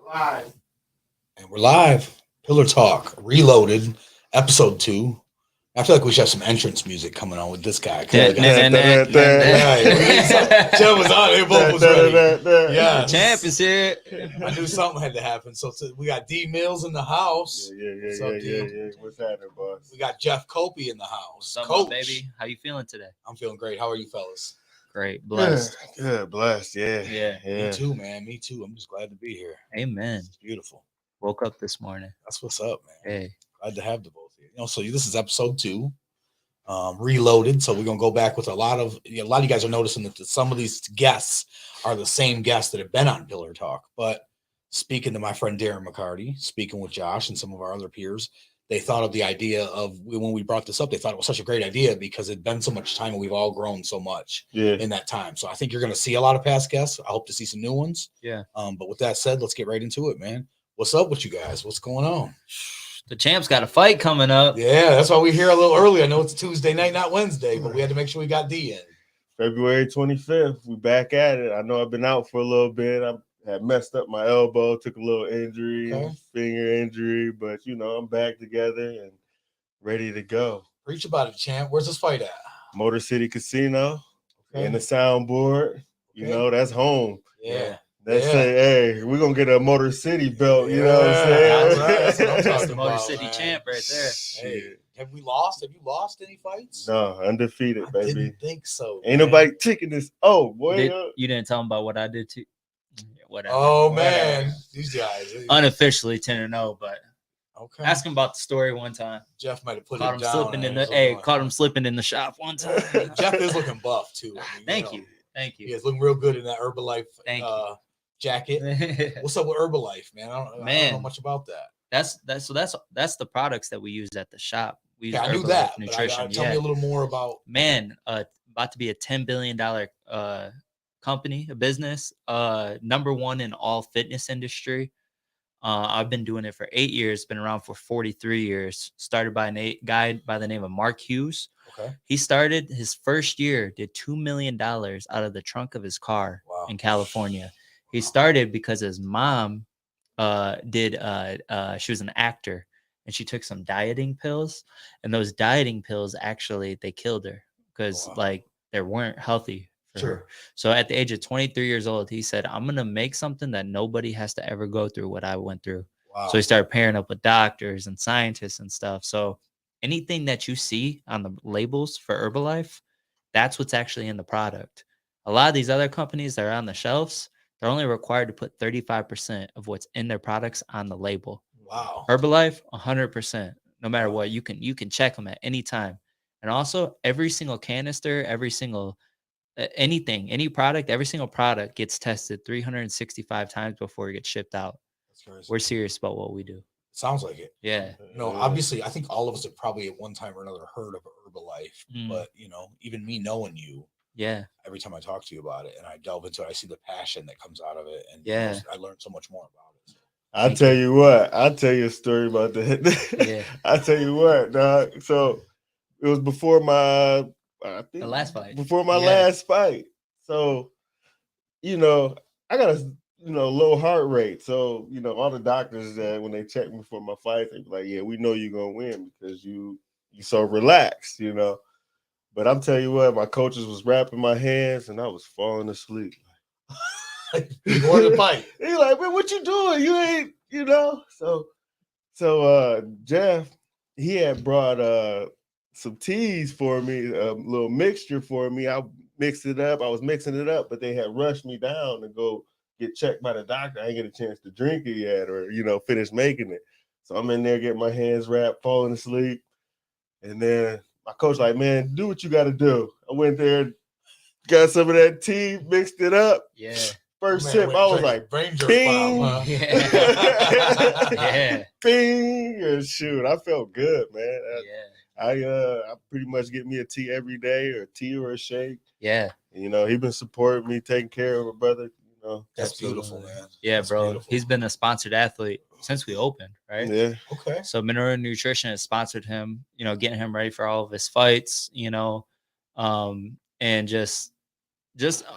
Live. And we're live. Pillar Talk, Reloaded, episode 2. I feel like we should have some entrance music coming on with this guy. Jeff was on it. Both was ready. Yeah, Champ is here. I knew something had to happen. So we got DMillz in the house. What's up, D? What's happening, boss? We got Jeff Copi in the house. What's up, baby? How you feeling today? I'm feeling great. How are you, fellas? Great, blessed. Good, blessed. Yeah. Me too, man. Me too. I'm just glad to be here. Amen. It's beautiful. Woke up this morning. That's what's up, man. Hey, glad to have the both of you. So this is episode 2, Reloaded. So we're gonna go back with a lot of you guys are noticing that some of these guests are the same guests that have been on Pillar Talk. But speaking to my friend Darren McCarty, speaking with Josh and some of our other peers, they thought of the idea of when we brought this up, they thought it was such a great idea because it'd been so much time and we've all grown so much in that time. So I think you're going to see a lot of past guests. I hope to see some new ones. Yeah. But with that said, let's get right into it, man. What's up with you guys? What's going on? The Champ's got a fight coming up. Yeah, that's why we're here a little early. I know it's Tuesday night, not Wednesday, but we had to make sure we got D in. February 25th, we back at it. I know I've been out for a little bit. I had messed up my elbow, took a little injury, finger injury, but I'm back together and ready to go. Preach about it, Champ. Where's this fight at? Motor City Casino and the soundboard. That's home. Yeah. They say, hey, we're going to get a Motor City belt. You know what I'm saying? That's what I'm talking Motor about, City man. Champ right there. Hey, have we lost? Have you lost any fights? No, undefeated, baby. I didn't think so. Ain't nobody taking this. Oh, boy. You didn't tell them about what I did too. Whatever. Oh, man. These guys. Unofficially 10-0, but ask him about the story one time. Jeff might have put caught him him slipping in the caught him slipping in the shop one time. Jeff is looking buff too. Thank you. He's looking real good in that Herbalife jacket. What's up with Herbalife, man? I don't know much about that. That's the products that we use at the shop. We use I knew that. Nutrition. Tell me a little more about. Man, about to be a $10 billion company, a business, number one in all fitness industry. I've been doing it for 8 years, been around for 43 years, started by a guy by the name of Mark Hughes. Okay. He started his first year, did $2 million out of the trunk of his car in California. He started because his mom she was an actor and she took some dieting pills, and those dieting pills actually, they killed her because they weren't healthy. Sure. So at the age of 23 years old, he said, I'm going to make something that nobody has to ever go through what I went through. Wow. So he started pairing up with doctors and scientists and stuff. So anything that you see on the labels for Herbalife, that's what's actually in the product. A lot of these other companies that are on the shelves, they're only required to put 35% of what's in their products on the label. Wow. Herbalife, 100%. No matter what, you can check them at any time. And also, every single canister, every single anything, any product, every single product gets tested 365 times before it gets shipped out. That's crazy. We're serious about what we do. Sounds like it. Yeah. Obviously, I think all of us have probably at one time or another heard of Herbalife, but even me knowing you, every time I talk to you about it and I delve into it, I see the passion that comes out of it, and I learned so much more about it. So. I'll tell you what. I'll tell you a story about that. I'll tell you what, dog. So it was before my. I think the last fight. Before my last fight. So, I got a low heart rate. So, all the doctors that when they check me before my fight, they be like, yeah, we know you're gonna win because you so relaxed, But I'm telling you what, my coaches was wrapping my hands and I was falling asleep. Before the fight. He like, man, what you doing? You ain't, So Jeff, he had brought some teas for me, a little mixture for me. I mixed it up. I was mixing it up, but they had rushed me down to go get checked by the doctor. I didn't get a chance to drink it yet or, finish making it. So I'm in there getting my hands wrapped, falling asleep. And then my coach like, man, do what you got to do. I went there, got some of that tea, mixed it up. Yeah. First sip, I was like, bing. Bomb, huh? Bing. And shoot, I felt good, man. I pretty much get me a tea every day, or a tea or a shake. Yeah. And, he been supporting me, taking care of my brother. That's beautiful, man. Yeah, that's bro. Beautiful. He's been a sponsored athlete since we opened, right? Yeah. Okay. So Monroe Nutrition has sponsored him, getting him ready for all of his fights, and just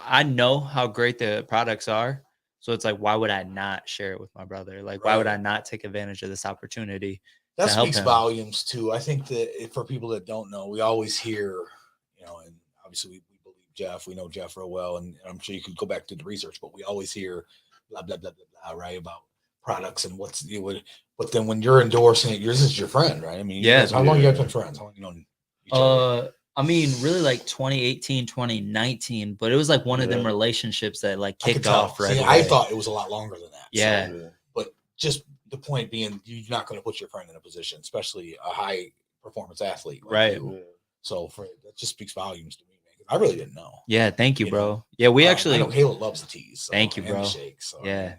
I know how great the products are. So it's like, why would I not share it with my brother? Like, why would I not take advantage of this opportunity? That to help speaks him? volumes too. I think that for people that don't know, we always hear, and obviously we believe Jeff. We know Jeff real well, and I'm sure you could go back to the research, but we always hear blah blah blah blah blah, right, about products and what's but then when you're endorsing it, yours is your friend, right? I mean, you guys, how long you guys been friends? How long you known each other? I mean, really like 2018, 2019, but it was like one of them relationships that like kicked off right away. I thought it was a lot longer than that. Yeah. So, but just the point being, you're not going to put your friend in a position, especially a high performance athlete. Like right. You. So that just speaks volumes to me, man. I really didn't know. Yeah. Thank you, bro. Yeah. We actually, I know Kayla loves the teas. So, thank you, bro. Shakes, so, yeah.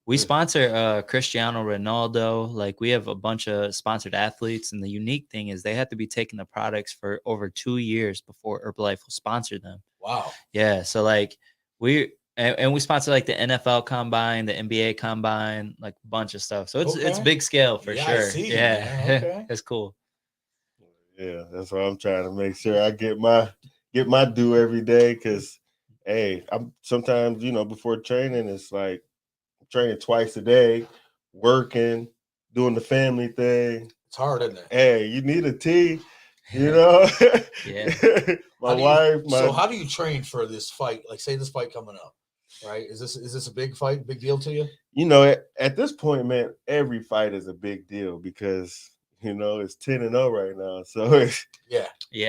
We sponsor Cristiano Ronaldo. Like, we have a bunch of sponsored athletes, and the unique thing is they have to be taking the products for over 2 years before Herbalife will sponsor them. Wow. Yeah. So like we sponsor like the NFL Combine, the NBA Combine, like a bunch of stuff. So it's big scale for sure. I see, yeah. Okay. That's cool. Yeah, that's why I'm trying to make sure I get my due every day. Cause hey, I'm sometimes, before training, it's like training twice a day, working, doing the family thing. It's hard, isn't it? Hey, you need a tea, Yeah. My wife. So how do you train for this fight? Like, say this fight coming up, right? Is this a big fight, big deal to you? At this point, man, every fight is a big deal because it's 10-0 right now. So it's, yeah.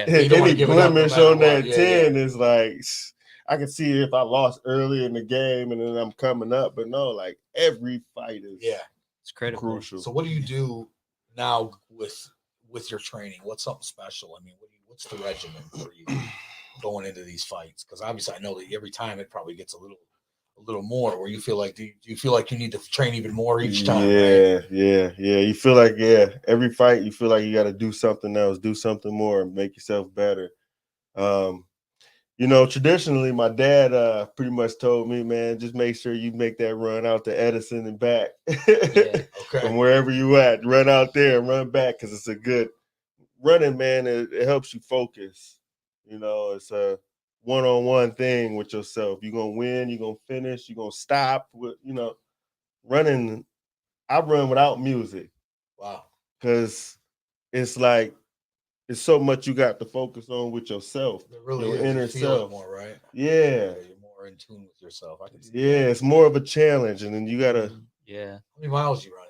Any blemish on that 10 is like, I can see if I lost early in the game and then I'm coming up, but no, like every fight is it's critical. Crucial. So what do you do now with your training? What's something special? I mean, what's the regimen for you going into these fights? Because obviously I know that every time it probably gets a little more where you feel like, do you feel like you need to train even more each time? Yeah. You feel like, every fight you feel like you got to do something else, do something more, make yourself better. Traditionally my dad pretty much told me, man, just make sure you make that run out to Edison and back. From wherever you at, run out there and run back, because it's a good running, man. It helps you focus. It's a one-on-one thing with yourself. You're gonna win, you're gonna finish, you're gonna stop. With running, I run without music. Wow. Because it's like it's so much you got to focus on with yourself. It really your is. inner you feel self. It more, right? Yeah. You're more in tune with yourself. I can see that. It's more of a challenge, and then you gotta. Yeah. How many miles you running?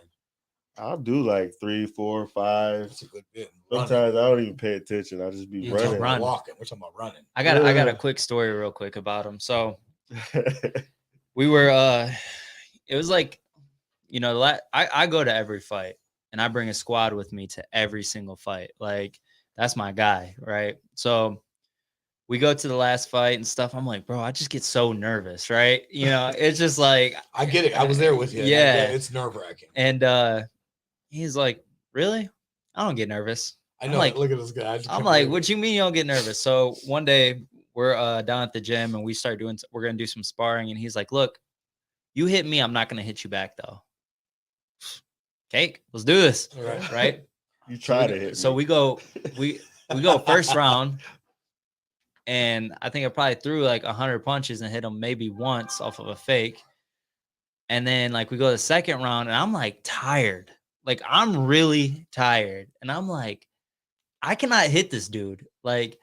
I'll do like 3, 4, 5. That's a good bit. Sometimes I don't even pay attention. I'll just be running. Walking. We're talking about running. I got a quick story real quick about him. So we were it was like, I go to every fight and I bring a squad with me to every single fight. Like, that's my guy, right? So we go to the last fight and stuff. I'm like, bro, I just get so nervous, right? It's just like, I get it. I was there with you. Yeah. It's nerve-wracking. And he's like, really? I don't get nervous. I know. Like, look at this guy. I'm like, what you mean you don't get nervous? So one day we're down at the gym and we're going to do some sparring. And he's like, look, you hit me, I'm not going to hit you back though. Cake, let's do this. Right? You try to hit me. So we go first round. And I think I probably threw like 100 punches and hit him maybe once off of a fake. And then like we go to the second round and I'm like tired. Like, I'm really tired. And I'm like, I cannot hit this dude. Like,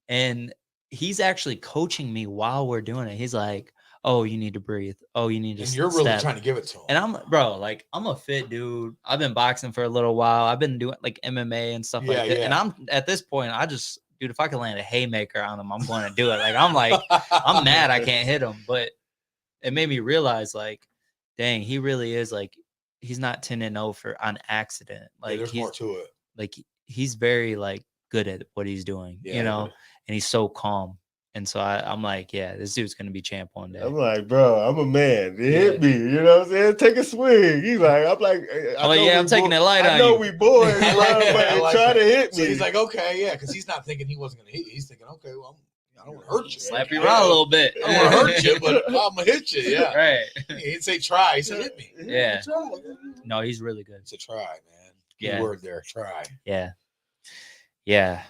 and he's actually coaching me while we're doing it. He's like, oh, you need to breathe. Oh, you need to And you're really trying to give it to him. And I'm a fit dude. I've been boxing for a little while. I've been doing like MMA and stuff like that. And I'm at this point, dude, if I could land a haymaker on him, I'm going to do it. Like, I'm mad I can't hit him. But it made me realize, like, dang, he really is like, he's not 10-0 on accident. Like, there's more to it. Like, he's very like good at what he's doing, and he's so calm. And so I'm like, yeah, this dude's gonna be champ one day. I'm like, bro, I'm a man. It hit me, you know what I'm saying? Take a swing. He's like, I'm taking it light on you. I know we boys, but try to hit me. So he's like, okay, because he's not thinking he wasn't gonna hit you. He's thinking, okay, well, I don't want to hurt you. Slap you around a little bit. I don't want to hurt you, but I'm gonna hit you. Yeah, right. He didn't say try. He said hit me. Yeah. No, he's really good. It's a try, man. Yeah. Good word there, try. Yeah. Yeah.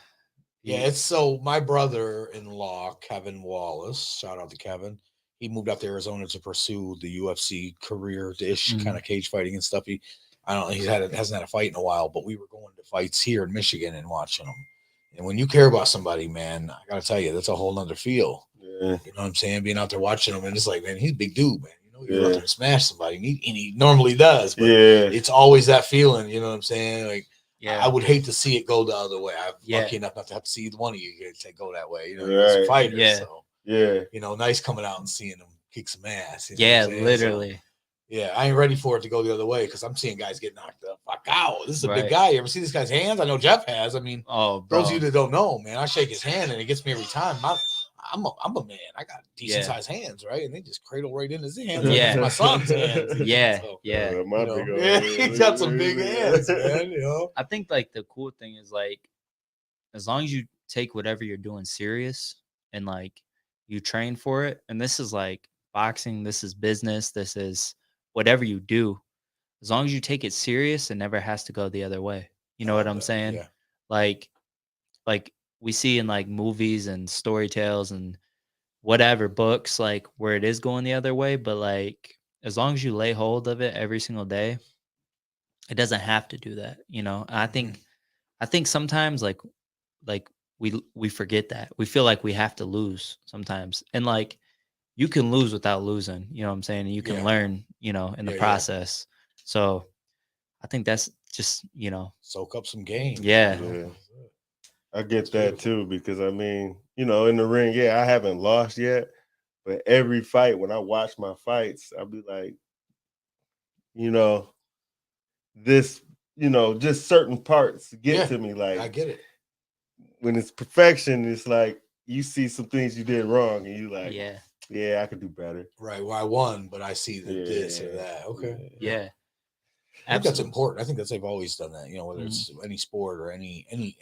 Yeah, it's so my brother-in-law, Kevin Wallace, shout out to Kevin. he moved out to Arizona to pursue the UFC career-ish kind of cage fighting and stuff. I don't know, hasn't had a fight in a while, but we were going to fights here in Michigan and watching them. And when you care about somebody, man, I gotta tell you, that's a whole nother feel. Yeah. You know what I'm saying? Being out there watching him, and it's like, man, he's a big dude, man. You know, you're out there to smash somebody, and he normally does, but it's always that feeling. You know what I'm saying? Like, I would hate to see it go the other way. I'm lucky enough not to have to see either one of you go that way. You know, you're fighters, so you know, nice coming out and seeing them kick some ass. You know literally. So, I ain't ready for it to go the other way because I'm seeing guys get knocked the fuck out. This is a big guy. You ever see this guy's hands? I know Jeff has. I mean, those of you that don't know, man, I shake his hand and it gets me every time. I'm a man. I got decent sized hands, right? And they just cradle right in his hands. Like it's my son's hands. So, he's got some big hands, man. You know, I think like the cool thing is like, as long as you take whatever you're doing serious and like you train for it, and this is like boxing, this is business, this is whatever you do, as long as you take it serious, it never has to go the other way. You know what I'm saying? Yeah. Like we see in like movies and story tales and whatever books, like where it is going the other way, but like as long as you lay hold of it every single day, it doesn't have to do that. You know, I think sometimes like we forget that. We feel like we have to lose sometimes, and like you can lose without losing. You know what I'm saying? And you can learn, you know, in the process. So I think that's just, you know, soak up some game. Yeah. I get that too, because I mean, you know, in the ring, I haven't lost yet, but every fight, when I watch my fights, I'll be like, you know, this, you know, just certain parts get to me. Like, I get it. When it's perfection, it's like you see some things you did wrong, and you like, I could do better. Right. Well, I won, but I see this or that. Okay. Yeah. I think that's important. I think they've always done that, you know, whether it's any sport or anything. I mean,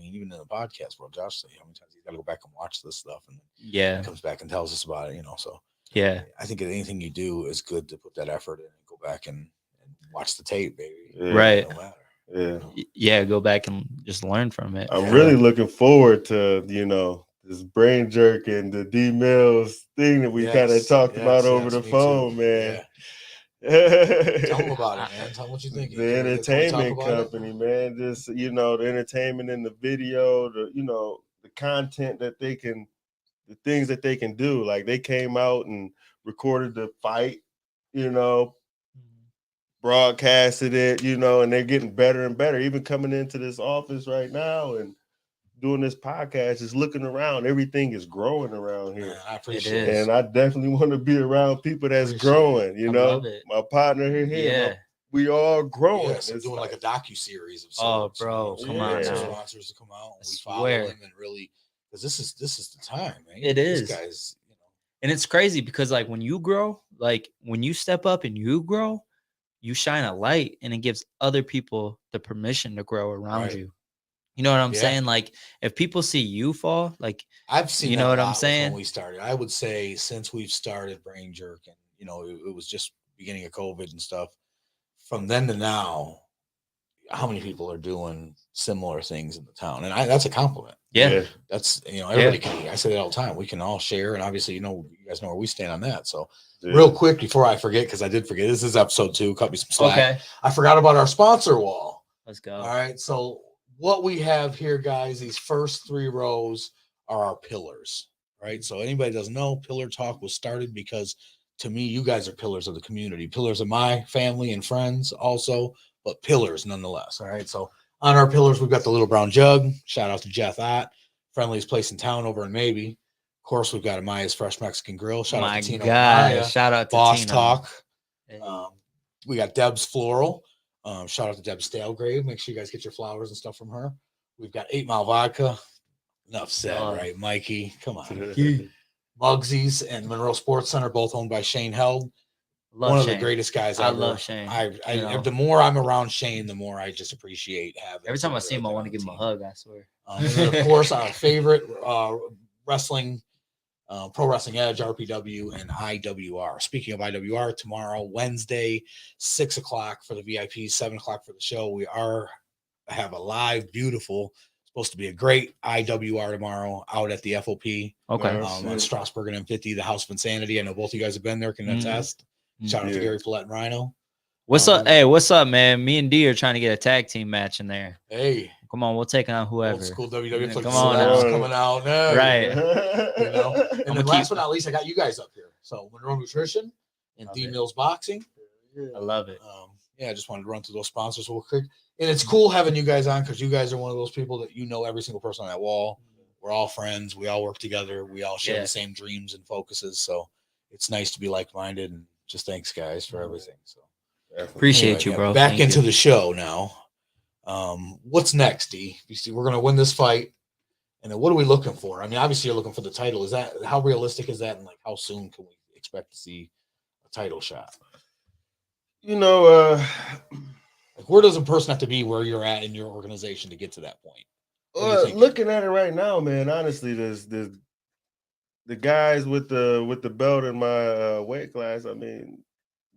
even in the podcast world, Josh said how many times he's got to go back and watch this stuff, and he comes back and tells us about it, you know. So I think anything you do is good to put that effort in and go back and watch the tape, baby. Right. No matter. Go back and just learn from it. I'm really looking forward to, you know, this brain jerk and the DMillz thing that we kind of talked about over the phone, man. Tell them about it, man. Tell them what you think. The entertainment company, man. Just, you know, the entertainment in the video, you know, the content that they can, the things that they can do. Like they came out and recorded the fight, you know, broadcasted it, you know, and they're getting better and better. Even coming into this office right now and doing this podcast, just looking around, everything is growing around here. Man, I appreciate it. And I definitely want to be around people that's growing, you know. My partner here, we all growing. Yeah, so doing like a docu-series of sorts. Oh, bro, come on. Sponsors to come out and we follow them and really, because this is the time, man. It is. These guys, you know. And it's crazy because like when you grow, like when you step up and you grow, you shine a light and it gives other people the permission to grow around you. You know what I'm saying? Like if people see you fall, like I've seen, you know what I'm saying? When we started, I would say since we've started Brain Jerk, and you know, it was just beginning of COVID and stuff. From then to now, how many people are doing similar things in the town? And that's a compliment. Yeah. That's, you know, everybody can, I say that all the time. We can all share. And obviously, you know, you guys know where we stand on that. So real quick, before I forget, because I did forget, this is episode 2. Cut me some slack. Okay. I forgot about our sponsor wall. Let's go. All right. So what we have here, guys, these first 3 rows are our pillars. Right. So anybody doesn't know, Pillar Talk was started because to me, you guys are pillars of the community, pillars of my family and friends also, but pillars nonetheless. All right. So on our pillars, we've got the Little Brown Jug. Shout out to Jeff Ott, friendliest place in town over in Maybe. Of course, we've got Amaya's Fresh Mexican Grill. Shout out to Tino. Shout out to Boss Tino. Talk. We got Deb's Floral. Shout out to Deb Stalegrave. Make sure you guys get your flowers and stuff from her. We've got 8 Mile Vodka. Enough said, right, Mikey? Come on. Mugsy's and Monroe Sport Center, both owned by Shane Held. One of the greatest guys ever. I love Shane. The more I'm around Shane, the more I just appreciate having. Every time I see him, I want to give him a hug. I swear. And then of course, our favorite wrestling, Pro Wrestling Edge, RPW, and IWR. Speaking of IWR, tomorrow, Wednesday, 6 o'clock for the VIPs, 7 o'clock for the show. We have a live, beautiful Supposed to be a great IWR tomorrow out at the FOP. Okay. On Strasburg and M50, the House of Insanity. I know both of you guys have been there, can attest. Shout out to Gary Follett and Rhino. What's up? Hey, what's up, man? Me and D are trying to get a tag team match in there. Hey. Come on, we'll take on whoever. Old school WWF. Come on now. Coming out. No, right. You know? And then last but not least, I got you guys up here. So Monroe Nutrition and DMillz Boxing. I love it. I just wanted to run through those sponsors real quick. And it's cool having you guys on because you guys are one of those people that you know every single person on that wall. We're all friends. We all work together. We all share the same dreams and focuses. So it's nice to be like-minded. And just thanks, guys, for everything. So appreciate you, bro. Back Thank into you. the show now. What's next, D? You see, we're going to win this fight. And then what are we looking for? I mean, obviously you're looking for the title. Is that how realistic is that? And like, how soon can we expect to see a title shot? You know, like where does a person have to be where you're at in your organization to get to that point? Looking at it right now, man, honestly, there's the guys with the belt in my weight class. I mean,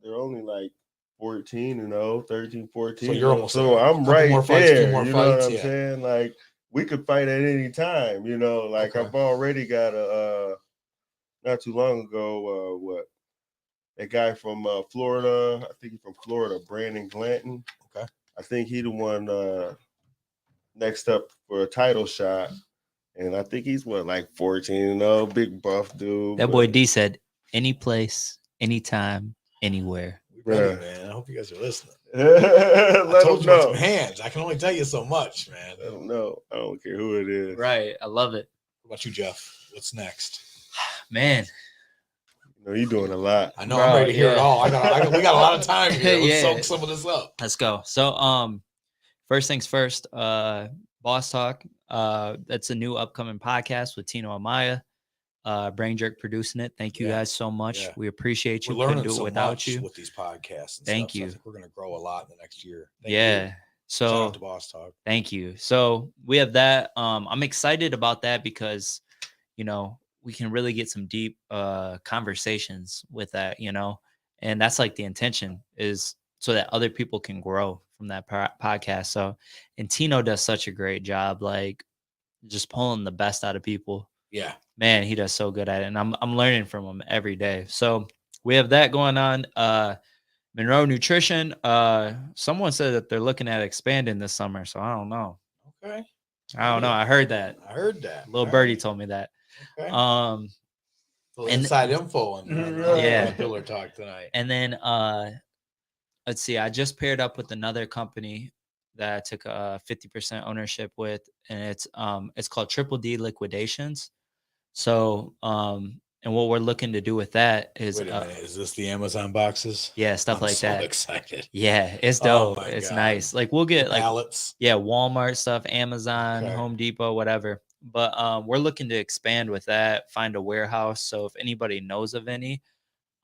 they're only like 14, 13, 14. So you're almost so there. I'm right more fights, there. few more you fights, know what I'm saying? Like we could fight at any time. Like I've already got a not too long ago. A guy from Florida. I think he's from Florida, Brandon Glanton. Okay. I think he the one next up for a title shot. And I think he's like 14, big buff dude. That boy D said, any place, anytime, anywhere. Ready, man. I hope you guys are listening. I told you about some hands. I can only tell you so much, man. I don't know. I don't care who it is. Right. I love it. What about you, Jeff? What's next? Man. You're doing a lot. I know. Bro, I'm ready to hear it all. We got a lot of time here. Let's soak some of this up. Let's go. So, first things first, Boss Talk. That's a new upcoming podcast with Tino Amaya. Brain Jerk producing it. Thank you guys so much. Yeah. We appreciate you. We're learning do it so wult much you with these podcasts. Thank you. So I think we're going to grow a lot in the next year. Thank you. So shout out to Boss Talk. Thank you. So we have that. I'm excited about that because, we can really get some deep conversations with that, and that's like the intention is so that other people can grow from that podcast. So, and Tino does such a great job, like just pulling the best out of people. Yeah, man, he does so good at it, and I'm learning from him every day. So we have that going on. Monroe Nutrition. Someone said that they're looking at expanding this summer, so I don't know. Okay, I don't know. I heard that. Little birdie told me that. Okay. And inside info on Pillar Talk tonight. And then let's see. I just paired up with another company that I took a 50% ownership with, and it's called Triple D Liquidations. So and what we're looking to do with that is wait a minute, is this the Amazon boxes? Yeah, stuff like that. I'm so excited. Yeah, it's dope. It's nice. Like we'll get like pallets. Yeah, Walmart stuff, Amazon, Home Depot, whatever. But we're looking to expand with that, find a warehouse. So if anybody knows of any,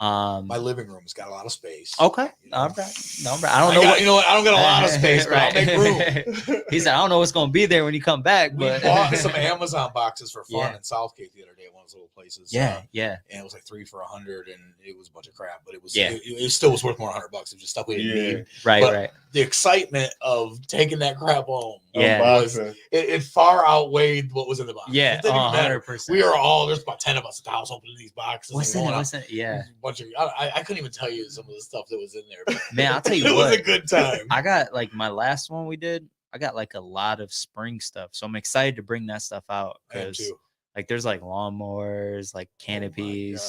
my living room's got a lot of space. Okay. All right. No, I don't know. I don't got a lot of space, but I'll make room. He said, I don't know what's going to be there when you come back. But we bought some Amazon boxes for fun in Southgate the other day at one of those little places. Yeah. And it was like 3 for $100, and it was a bunch of crap, but it was it still was worth more than $100. It was just stuff we didn't need. Right. The excitement of taking that crap home, it far outweighed what was in the box. Yeah, 100%. We are all there's about 10 of us at the house opening these boxes. What's in it? Yeah. I couldn't even tell you some of the stuff that was in there. But man, I'll tell you it what. was a good time. I got like my last one we did. I got like a lot of spring stuff, so I'm excited to bring that stuff out because like there's like lawnmowers, like canopies,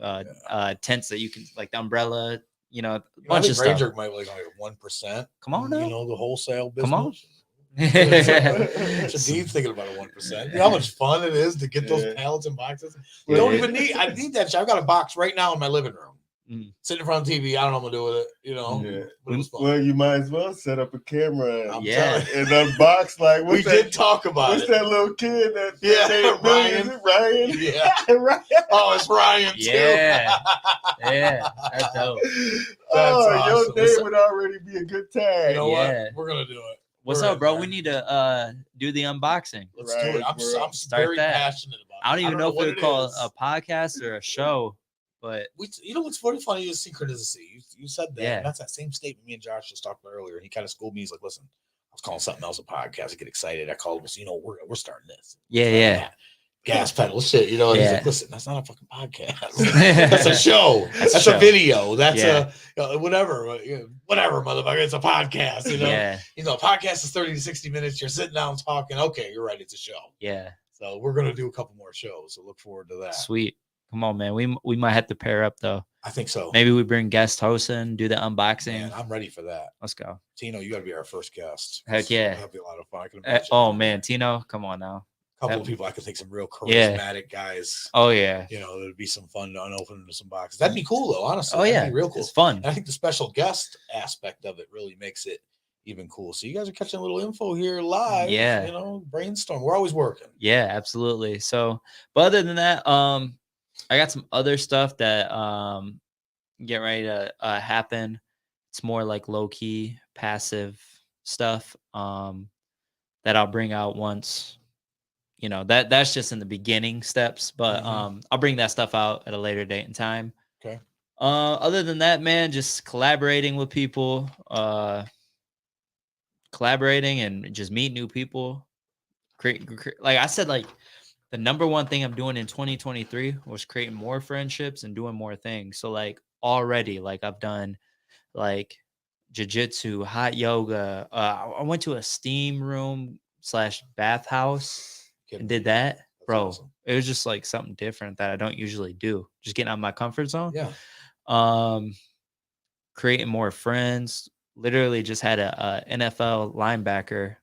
tents that you can like the umbrella, a bunch of stuff. Brain Jerk might like 1%. Come on now, the wholesale business. Come on. Dean's thinking about a 1%. You know how much fun it is to get those pallets and boxes. You don't even need. I need that shit. I've got a box right now in my living room, sitting in front of the TV. I don't know what I'm gonna do with it. But it was fun. Well, you might as well set up a camera. And unbox like we did talk about what's it. that little kid that Ryan? Is it Ryan? Yeah, Ryan. Oh, it's Ryan too. Yeah, that's dope. Awesome. Your day would already be a good time. You know what? We're gonna do it. What's up, bro? We need to do the unboxing. Let's do it. I'm very passionate about it. I don't even know if we would call it a podcast or a show, but what's really funny is synchronicity. You said that. Yeah. And that's that same statement me and Josh just talked about earlier. And he kind of schooled me. He's like, listen, I'll was calling something else a podcast. I get excited. I called him, we're starting this. Yeah. Gas pedal shit, and he's Yeah. like, listen, that's not a fucking podcast. That's a show. That's a video. That's whatever, motherfucker. It's a podcast, Yeah. A podcast is 30 to 60 minutes. You're sitting down talking. Okay, you're right. It's a show. Yeah. So we're going to do a couple more shows. So look forward to that. Sweet. Come on, man. We might have to pair up though. I think so. Maybe we bring guest hosts in, do the unboxing. Man, I'm ready for that. Let's go. Tino, you got to be our first guest. Heck yeah. That'll be a lot of fun. I can imagine. Oh man, Tino, come on now. A couple of people I can think some real charismatic guys. Oh yeah. There'd be some fun to unopen into some boxes. That'd be cool though, honestly. Oh yeah. That'd be real cool. It's fun. And I think the special guest aspect of it really makes it even cool. So you guys are catching a little info here live. Yeah. Brainstorm. We're always working. Yeah, absolutely. So, but other than that, I got some other stuff that get ready to happen. It's more like low key, passive stuff that I'll bring out once. That's just in the beginning steps, but I'll bring that stuff out at a later date and time. Okay. Other than that, man, just collaborating with people, collaborating and just meet new people. Like I said, like the number one thing I'm doing in 2023 was creating more friendships and doing more things. So like already, like I've done like jiu-jitsu, hot yoga. I went to a steam room / bathhouse and did that. That's bro. Awesome. It was just like something different that I don't usually do. Just getting out of my comfort zone. Yeah. Creating more friends. Literally just had a NFL linebacker,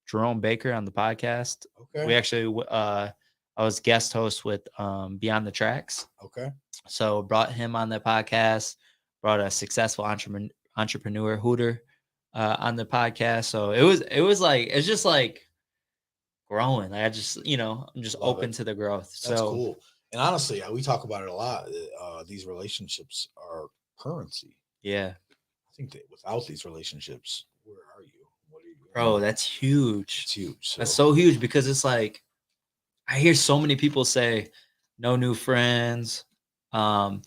Jerome Baker, on the podcast. Okay. We actually, I was guest host with Beyond the Tracks. Okay. So brought him on the podcast. Brought a successful entrepreneur Hooter on the podcast. So it's just like growing. Like I just, I'm just Love open it. to the growth. That's so cool. And honestly, we talk about it a lot. These relationships are currency. Yeah. I think that without these relationships, where are you? What are you? Bro, that's huge. It's huge. That's so huge because it's like I hear so many people say no new friends. My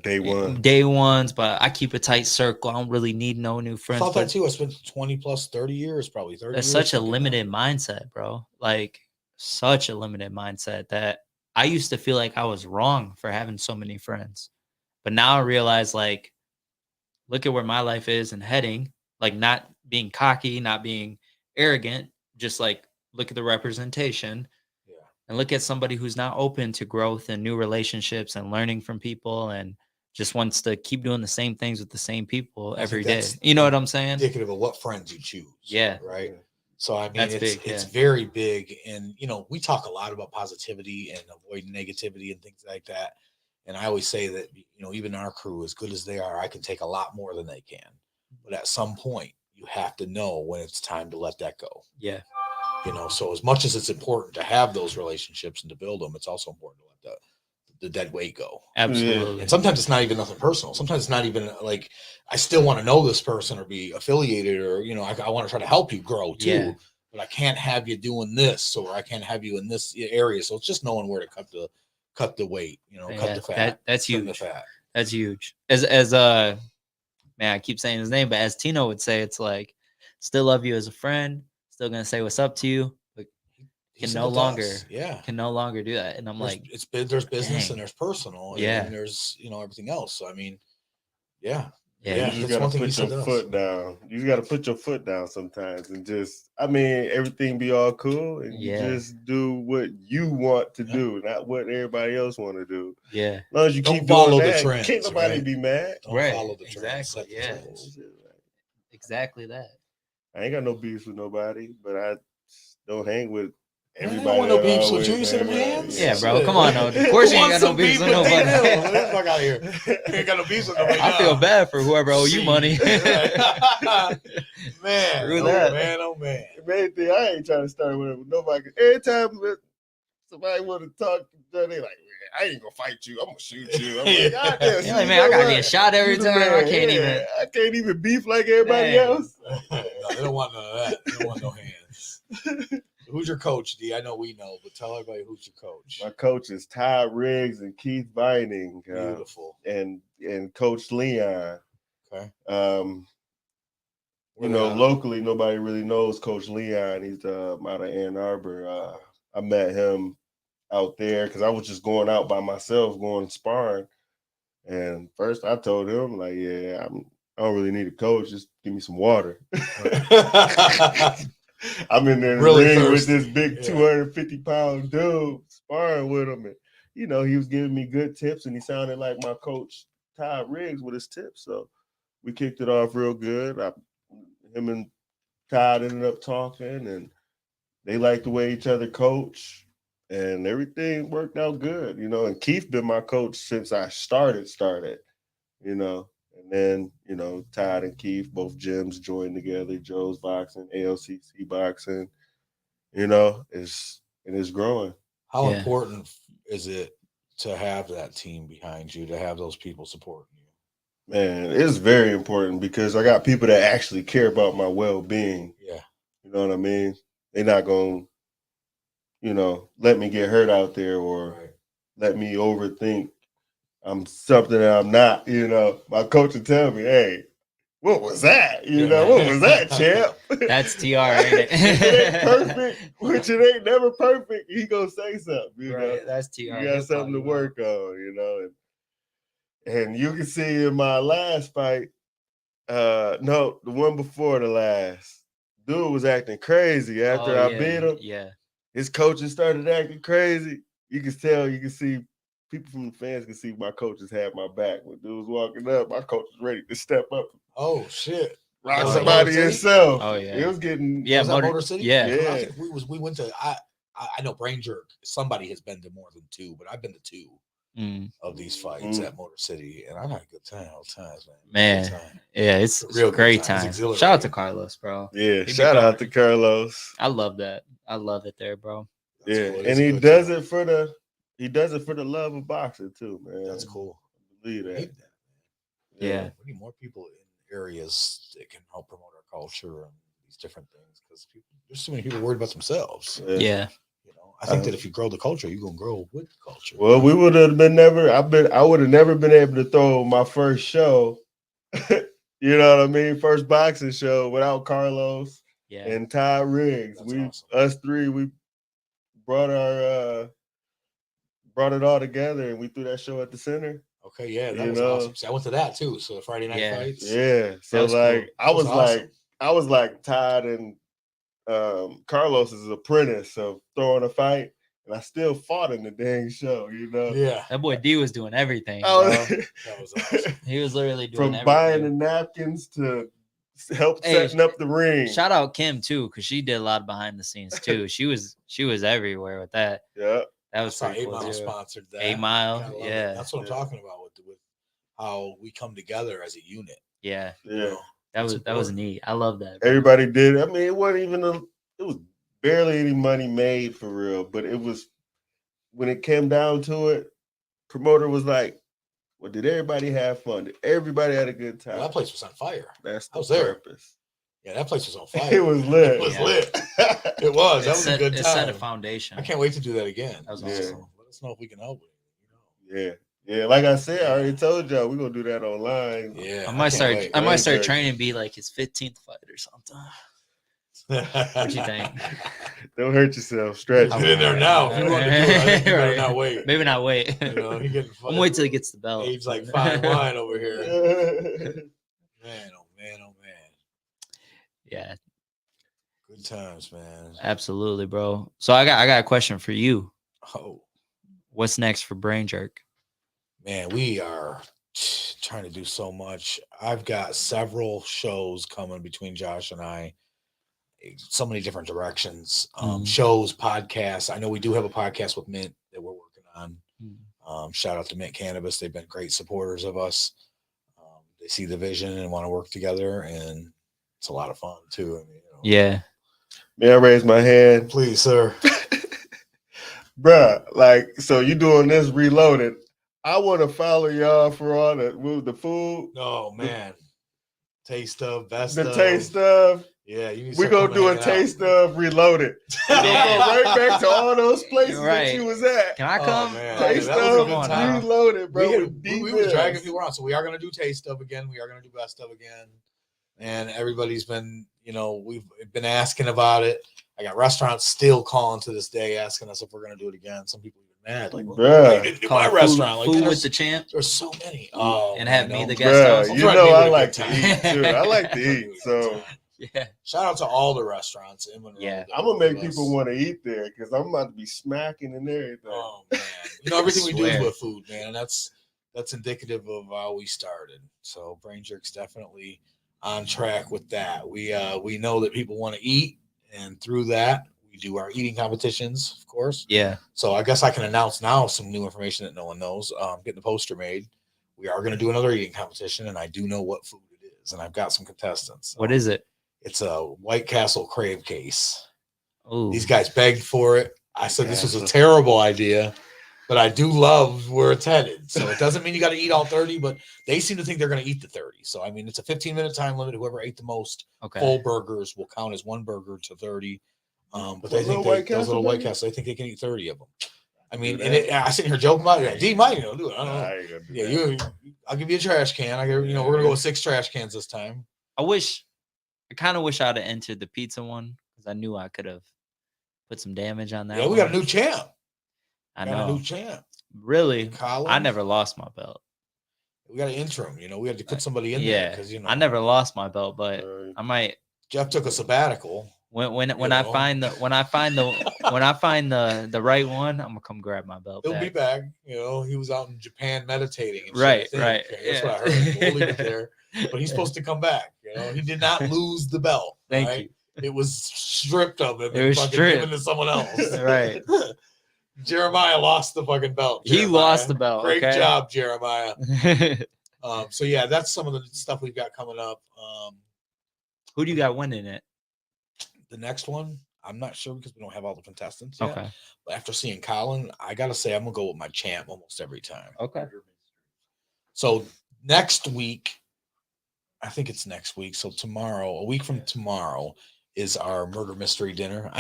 day ones, but I keep a tight circle. I don't really need no new friends. I thought that too. I spent 20 plus 30 years, probably 30 That's years. such a limited mindset, bro. Like such a limited mindset that I used to feel like I was wrong for having so many friends. But now I realize, like, look at where my life is and heading, like not being cocky, not being arrogant, just like look at the representation. And look at somebody who's not open to growth and new relationships and learning from people and just wants to keep doing the same things with the same people every day. You know what I'm saying? Indicative of what friends you choose. Yeah. Right. So I mean, That's it's big, it's very big, and we talk a lot about positivity and avoiding negativity and things like that. And I always say that even our crew, as good as they are, I can take a lot more than they can. But at some point, you have to know when it's time to let that go. Yeah. So as much as it's important to have those relationships and to build them, it's also important to let the dead weight go. Absolutely. And sometimes it's not even nothing personal. Sometimes it's not even like I still want to know this person or be affiliated or I want to try to help you grow too. Yeah. But I can't have you doing this, or I can't have you in this area. So it's just knowing where to cut the weight. Cut the fat. That's huge. The fat. That's huge. As man, I keep saying his name, but as Tino would say, it's like still love you as a friend. Still gonna say what's up to you, but can no longer do that. And there's business dang. and there's personal, and there's everything else. So I mean, yeah. You just gotta put your foot down. You gotta put your foot down sometimes, and everything be all cool, and you just do what you want to do, not what everybody else want to do. Yeah. As long as you Don't keep follow doing the that, trends, can't nobody right? be mad. Don't follow the trends. Exactly. Yeah. Exactly that. I ain't got no beefs with nobody, but I don't hang with everybody. I don't want no beefs with you. You see them hands? Yeah, bro. Come on, no. Of course you ain't got no beefs with nobody. Get the fuck out of here. You ain't got no beefs with nobody. I feel bad for whoever owe you money. Man, Man, main thing, I ain't trying to start with nobody. Every time somebody want to talk, they like, I ain't gonna fight you. I'm gonna shoot you. I'm like, God damn, you're like, man, I gotta get shot every time. I can't even beef like everybody else. No, they don't want none of that. They don't want no hands. Who's your coach, D? I know we know, but tell everybody who's your coach. My coach is Todd Riggs and Keith Vining. Beautiful. And Coach Leon. Okay. You know, locally, nobody really knows Coach Leon. He's out of Ann Arbor. I met him out there because I was just going out by myself, going sparring. And first I told him, like, yeah, I don't really need a coach. Just give me some water. I'm in there Really ring with thirsty. this big 250-pound dude sparring with him. And, you know, he was giving me good tips, and he sounded like my coach, Todd Riggs, with his tips. So we kicked it off real good. Him and Todd ended up talking, and they liked the way each other coach, and everything worked out good, you know. And Keith been my coach since I started, you know. And then, you know, Todd and Keith, both gyms joined together, Joe's Boxing, ALCC Boxing, you know, it's growing. How important is it to have that team behind you, to have those people supporting you? Man, it's very important because I got people that actually care about my well-being. Yeah. You know what I mean? They're not going to, you know, let me get hurt out there or let me overthink I'm something that I'm not, you know. My coach would tell me, hey, what was that? You know, what was that, champ? That's TR, ain't it? It ain't perfect, which it ain't never perfect. He gonna say something, you know. That's TR. You got something to work on, you know. And you can see in my last fight, no, the one before the last, dude was acting crazy after I beat him. Yeah. His coaches started acting crazy. You can tell, you can see, people from the fans can see my coaches had my back. When dude was walking up, my coach was ready to step up. Oh, shit. Rock somebody himself. Oh, yeah. It was getting. Yeah, was that Motor City? Yeah. We went to, I know Brain Jerk, somebody has been to more than 2, but I've been to 2 of these fights at Motor City, and I've had a good time all the times, man. Yeah, it's real great time. Shout out to Carlos, bro. Yeah, shout out to Carlos. I love that. I love it there, bro. Yeah, and he does it for the love of boxing too, man. That's cool. I believe that. I hate that, man. Yeah. We need more people in areas that can help promote our culture and these different things, because there's so many people worried about themselves. Yeah. You know, I think that if you grow the culture, you're gonna grow with the culture. Well, we would have been I would have never been able to throw my first show. You know what I mean? First boxing show without Carlos and Todd Riggs. Us three, we brought it all together, and we threw that show at the center. Okay, yeah, that was awesome. See, I went to that too. So the Friday night fights. Yeah. So like cool. I was like Todd and Carlos's apprentice of throwing a fight, and I still fought in the dang show, you know. Yeah. That boy D was doing everything. Oh, that was awesome. He was literally doing from buying the napkins to help setting up the ring. Shout out Kim too, because she did a lot behind the scenes too. She was everywhere with that. Yeah. That was pretty 8 cool. Mile sponsored that. 8 Mile, yeah. That's what I'm talking about with how we come together as a unit. Yeah. Yeah. That was neat. I love that. Everybody did. I mean, it wasn't even it was barely any money made for real, but it was, when it came down to it, promoter was like, well, did everybody have fun? Did everybody had a good time? Well, that place was on fire. That's the purpose. Yeah, that place was on fire. It was lit. It was lit. It was. That was a good time. It set a foundation. I can't wait to do that again. That was awesome. Let us know if we can help with it. Yeah. Yeah, like I said, I already told y'all we're gonna do that online. Yeah. I might start training to be like his 15th fight or something. What you think? Don't hurt yourself. Stretch. I'm in there now. If you want to do it, I think you better not wait. Maybe not wait. You know, he getting I'm wait till he gets the belt. Age like fine wine over here. Man, oh man, oh man. Yeah. Good times, man. Absolutely, bro. So I got a question for you. Oh. What's next for Brain Jerk? Man, we are trying to do so much. I've got several shows coming between Josh and I. So many different directions. Shows, podcasts. I know we do have a podcast with Mint that we're working on. Shout out to Mint Cannabis. They've been great supporters of us. They see the vision and want to work together, and it's a lot of fun too. I mean, yeah. May I raise my hand? Please, sir. Bruh, like, so you doing this reloaded. I want to follow y'all for all the food. Oh, man. Taste of, best the of. Taste of. Yeah, we're going to do a taste of reloaded. We're going to go right back to all those places that you was at. Can I come? Taste of reloaded, bro. We was dragging people around. So we are going to do taste of again. We are going to do best of again. and everybody's been, we've been asking about it. I got restaurants still calling to this day asking us if we're going to do it again. Some people even mad, like, well, you didn't do my restaurant. Food with the champ. There's so many. Oh, and have me the guest house. You know I like to eat too. I like to eat. So yeah, shout out to all the restaurants in Monroe. Yeah, I'm gonna make people want to eat there because I'm about to be smacking and everything. Oh man, everything we do is with food, man. That's indicative of how we started. So Brain Jerk's definitely on track with that. We know that people want to eat, and through that we do our eating competitions, of course. Yeah. So I guess I can announce now some new information that no one knows. Getting the poster made. We are going to do another eating competition, and I do know what food it is, and I've got some contestants. What is it? It's a White Castle crave case. Ooh. These guys begged for it. I said this was a terrible idea, but I do love where it's headed. So it doesn't mean you got to eat all 30, but they seem to think they're going to eat the 30. So, I mean, it's a 15-minute time limit. Whoever ate the most full burgers will count as one burger to 30. But they think those little White Castles, they think they can eat 30 of them. I mean, I sit here joking about it. D might, do it. I don't know. Yeah, I'll give you a trash can. We're going to go with 6 trash cans this time. I kind of wish I'd have entered the pizza one because I knew I could have put some damage on that. Yeah, we got a new champ. I know. A new champ. Really? I never lost my belt. We got an interim. We had to put somebody in there because I never lost my belt, but I might. Jeff took a sabbatical. When I find the right one, I'm gonna come grab my belt. He'll be back. He was out in Japan meditating. And right. That's what I heard. We'll leave it there. But he's supposed to come back. He did not lose the belt. Thank you. It was stripped of him. It was given to someone else. Right. Jeremiah lost the fucking belt. He lost the belt. Great job, Jeremiah. So yeah, that's some of the stuff we've got coming up. Who do you got winning it? The next one, I'm not sure because we don't have all the contestants yet. Okay. But after seeing Colin, I gotta say I'm gonna go with my champ almost every time. Okay. So next week, I think it's next week. So tomorrow, a week from tomorrow, is our murder mystery dinner.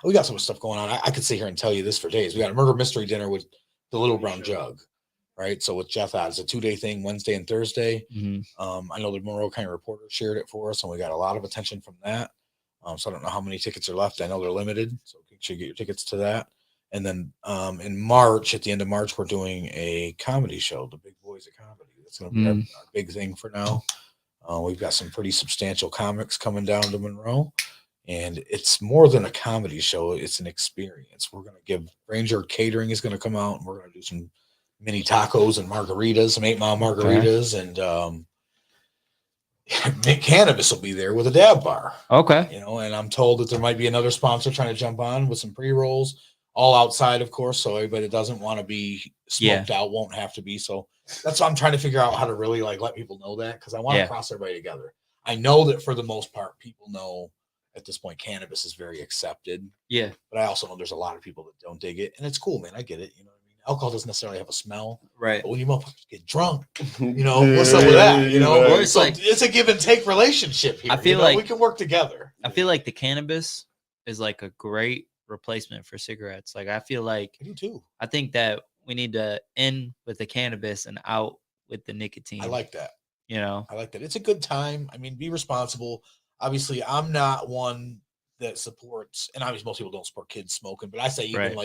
We got some stuff going on. I could sit here and tell you this for days. We got a murder mystery dinner with the Little Brown Jug, right? So with Jeff out, it's a 2-day thing, Wednesday and Thursday. Mm-hmm. I know the Monroe County Reporter shared it for us, and we got a lot of attention from that. So I don't know how many tickets are left. I know they're limited, so you should get your tickets to that. And then in March, at the end of March, we're doing a comedy show, The Big Boys of Comedy. That's going to be our big thing for now. We've got some pretty substantial comics coming down to Monroe, and it's more than a comedy show. It's an experience. We're going to give Ranger Catering is going to come out, and we're going to do some mini tacos and margaritas, some 8 Mile margaritas, and Cannabis will be there with a dab bar. Okay. And I'm told that there might be another sponsor trying to jump on with some pre-rolls, all outside, of course. So everybody that doesn't want to be smoked out won't have to be. So that's why I'm trying to figure out how to really let people know that, because I want to cross everybody together. I know that for the most part, people know at this point cannabis is very accepted. Yeah. But I also know there's a lot of people that don't dig it, and it's cool, man. I get it. Alcohol doesn't necessarily have a smell, right? But when you motherfuckers get drunk, what's up with that? It's a give and take relationship here. I feel like we can work together. I feel like the cannabis is like a great replacement for cigarettes. Like I feel like I do too. I think that we need to end with the cannabis and out with the nicotine. I like that. I like that. It's a good time. I mean, be responsible. Obviously, I'm not one that supports, and obviously most people don't support kids smoking, but I say even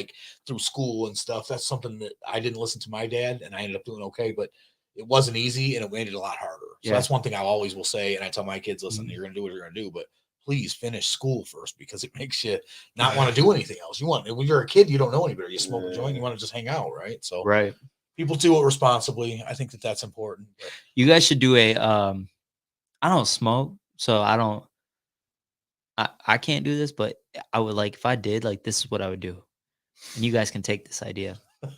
through school and stuff, that's something that I didn't listen to my dad, and I ended up doing okay, but it wasn't easy and it made it a lot harder. So that's one thing I always will say, and I tell my kids, listen, you're gonna do what you're gonna do, but please finish school first, because it makes you not want to do anything else. When you're a kid, you don't know any better. You smoke a joint, you want to just hang out, right? So people do it responsibly. I think that that's important. But you guys should do a I don't smoke, so I can't do this, but I would if I did, this is what I would do. And you guys can take this idea. All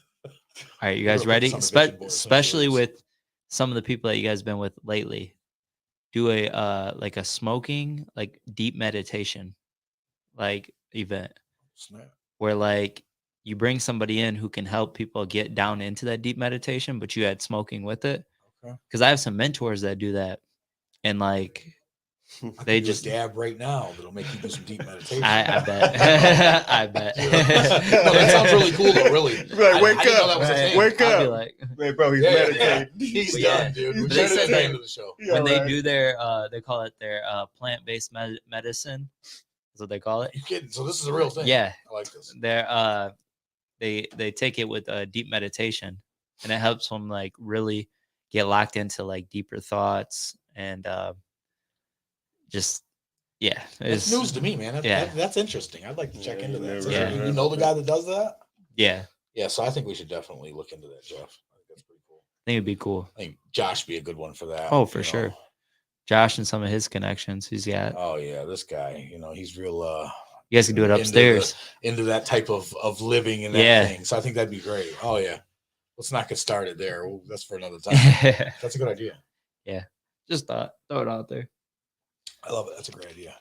right, you guys ready? Especially with some of the people that you guys been with lately. Do a a smoking, deep meditation event. Snap. Where you bring somebody in who can help people get down into that deep meditation, but you had smoking with it. Okay. Because I have some mentors that do that. And They just just dab right now that'll make you do some deep meditation. I bet. I bet. No, that sounds really cool though. Really, Like, wake I didn't know up, that was a thing. wake I'll be up. like, Hey, bro, he's Yeah, meditating. He's But done, yeah. dude. We But said they said at the that end of the show. when they do their they call it their plant-based medicine. That's what they call it. You kidding? So this is a real thing. Yeah. I like this. They're they take it with deep meditation, and it helps them like really get locked into like deeper thoughts and just It's news to me, man. That's interesting. I'd like to check into that. So you know the guy that does that? Yeah. So I think we should definitely look into that, Jeff. I think that's pretty cool. I think it'd be cool. I think Josh would be a good one for that. Oh, for sure. Josh and some of his connections he's got. Oh yeah, this guy, he's real you guys can do it upstairs. Into that type of living and that thing. So I think that'd be great. Oh yeah. Let's not get started there. That's for another time. That's a good idea. Yeah. Just throw it out there. I love it. That's a great idea.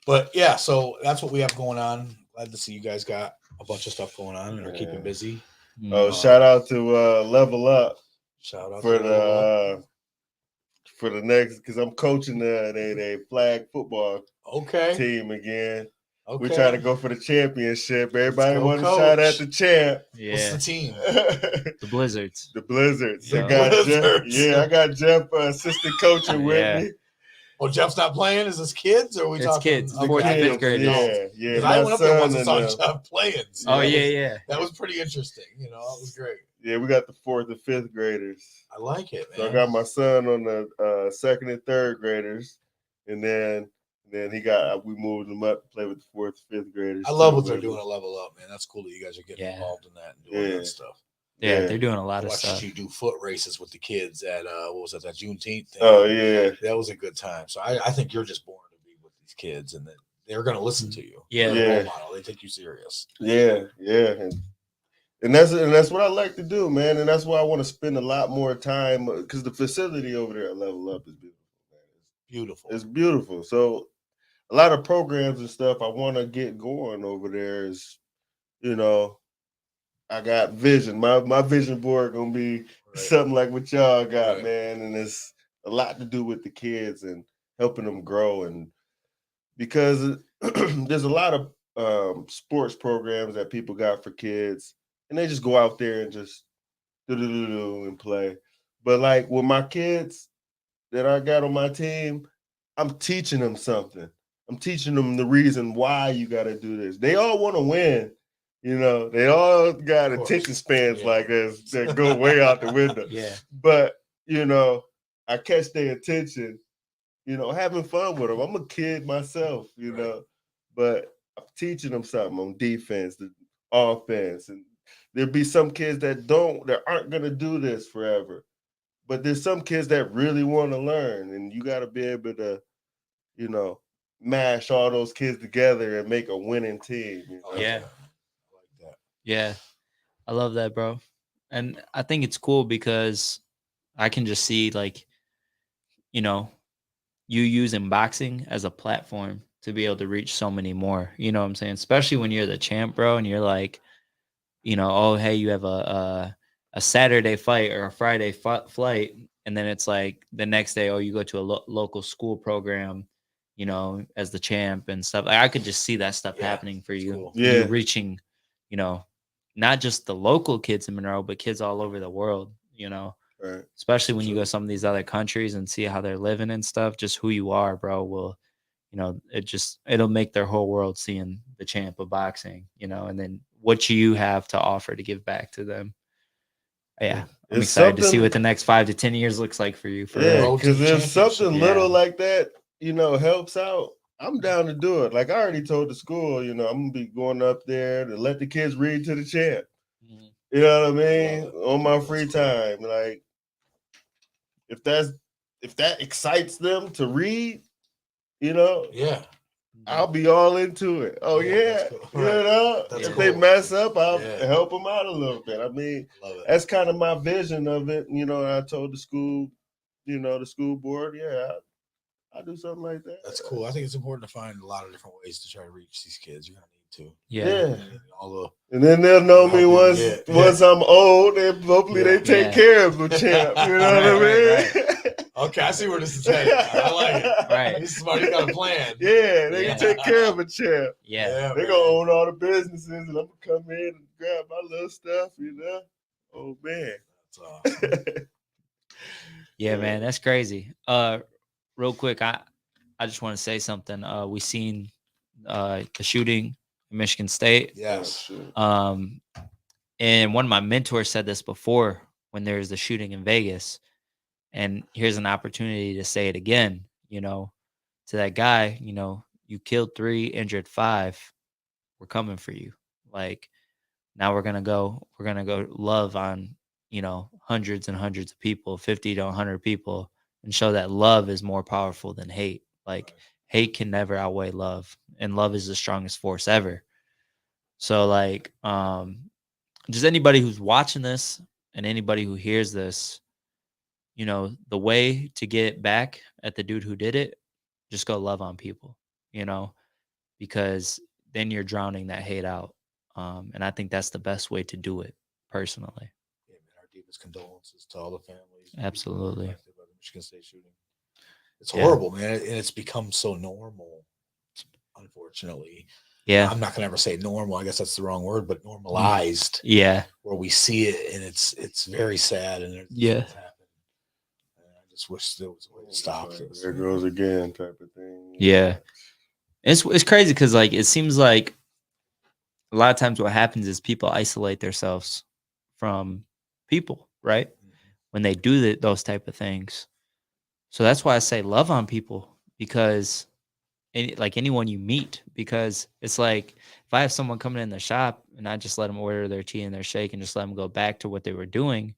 But yeah, so that's what we have going on. Glad to see you guys got a bunch of stuff going on and are keeping busy. Oh, shout out to Level Up. Shout out for the next, because I'm coaching the flag football team again. Okay. We're trying to go for the championship. Everybody wants a shot at the champ. Yeah. What's the team? The Blizzards. The Blizzards. Yeah. I got Jeff assistant coaching with me. Well, Jeff's not playing. Is this kids or are we talking? Kids. 4th and 5th graders. Yeah. I went up there once and saw Jeff playing. So oh yeah. That was pretty interesting. That was great. Yeah, we got the 4th and 5th graders. I like it, man. So I got my son on the 2nd and 3rd graders, and then we moved him up to play with the 4th and 5th graders. I love what they're doing at Level Up, man. That's cool that you guys are getting involved in that and doing that stuff. Yeah, they're doing a lot of stuff. stuff. You do foot races with the kids at what was that Juneteenth thing? Oh yeah, that was a good time. So I think you're just born to be with these kids, and that they're going to listen to you. Yeah, role model. They take you serious. Yeah, and that's what I like to do, man. And that's why I want to spend a lot more time because the facility over there at Level Up is beautiful, man. Beautiful. It's beautiful. So a lot of programs and stuff I want to get going over there is, I got vision. My vision board gonna be something like what y'all got, man. And it's a lot to do with the kids and helping them grow. And because there's a lot of sports programs that people got for kids, and they just go out there and just do and play. But like with my kids that I got on my team, I'm teaching them something. I'm teaching them the reason why you got to do this. They all want to win. They all got attention spans like us that go way out the window. Yeah. But, I catch their attention, having fun with them. I'm a kid myself, but I'm teaching them something on defense, the offense. And there'll be some kids that aren't going to do this forever. But there's some kids that really want to learn. And you got to be able to, mash all those kids together and make a winning team. Yeah. Yeah, I love that, bro. And I think it's cool because I can just see you using boxing as a platform to be able to reach so many more. You know what I'm saying? Especially when you're the champ, bro, and you're like, oh, hey, you have a Saturday fight or a Friday flight. And then it's like the next day, you go to a local school program, as the champ and stuff. Like, I could just see that stuff happening for you. Cool. Yeah. You're reaching, not just the local kids in Monroe, but kids all over the world, Right. Especially when you go to some of these other countries and see how they're living and stuff. Just who you are, bro, will, it'll make their whole world seeing the champ of boxing, and then what you have to offer to give back to them. Yeah. I'm excited to see what the next 5 to 10 years looks like for you. Because there's something little like that, helps out. I'm down to do it. Like I already told the school, I'm gonna be going up there to let the kids read to the champ. Mm-hmm. You know what I mean? On my free time. Like if that excites them to read, I'll be all into it. Oh yeah. Cool. If they mess up, I'll help them out a little bit. I mean, that's kind of my vision of it. I told the school, the school board, I'll do something like that. That's cool. I think it's important to find a lot of different ways to try to reach these kids. You're gonna need to. Yeah. And then they'll know me once I'm old, and hopefully they take care of the champ. You know what I mean? Right. Okay, I see where this is headed. I like it. Right. He's smart. He got a plan. Yeah, they Yeah. can take care of a champ. Yeah. They man. gonna own all the businesses, and I'm gonna come in and grab my little stuff, you know. Oh man. That's awesome. Yeah, man, that's crazy. Real quick, I just want to say something. We seen the shooting in Michigan State. Yes. And one of my mentors said this before when there was the shooting in Vegas. And here's an opportunity to say it again, you know, to that guy, you know, you killed 3, injured 5. We're coming for you. Like, now we're gonna go love on, you know, hundreds and hundreds of people, 50 to 100 people, and show that love is more powerful than hate. Like, hate can never outweigh love, and love is the strongest force ever. So like, just anybody who's watching this and anybody who hears this, you know, the way to get back at the dude who did it, just go love on people, you know, because then you're drowning that hate out. And I think that's the best way to do it, personally. Yeah, man, our deepest condolences to all the families. Absolutely. Affected by the Michigan State shooting. It's horrible, man, and it's become so normal. Unfortunately, Yeah. I'm not gonna ever say normal. I guess that's the wrong word, but normalized. Yeah. Where we see it, and it's very sad. And Yeah. things happen. And I just wish there was a way to stop this. There goes again, type of thing. Yeah. It's crazy because like it seems like a lot of times what happens is people isolate themselves from people, right? When they do those type of things. So that's why I say love on people, because like anyone you meet, because it's like if I have someone coming in the shop and I just let them order their tea and their shake and just let them go back to what they were doing,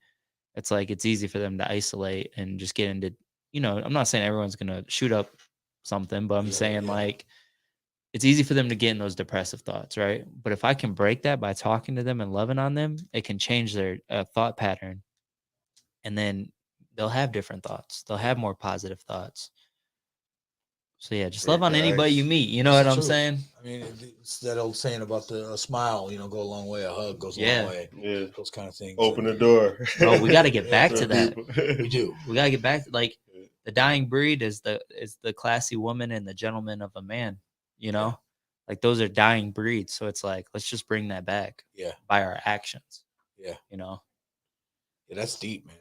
it's like it's easy for them to isolate and just get into, you know, I'm not saying everyone's gonna shoot up something, but I'm saying like it's easy for them to get in those depressive thoughts, right? But if I can break that by talking to them and loving on them, it can change their thought pattern, and then they'll have different thoughts. They'll have more positive thoughts. So yeah, just love on anybody you meet. You know what I'm saying? I mean, it's that old saying about the smile, you know, go a long way. A hug goes a long way. Yeah. Those kind of things. Open the door. Bro, we got to get back to that. We do. We got to get back to, like, the dying breed is the classy woman and the gentleman of a man, you know? Like, those are dying breeds. So it's like, let's just bring that back. Yeah. By our actions. Yeah. You know? Yeah, that's deep, man.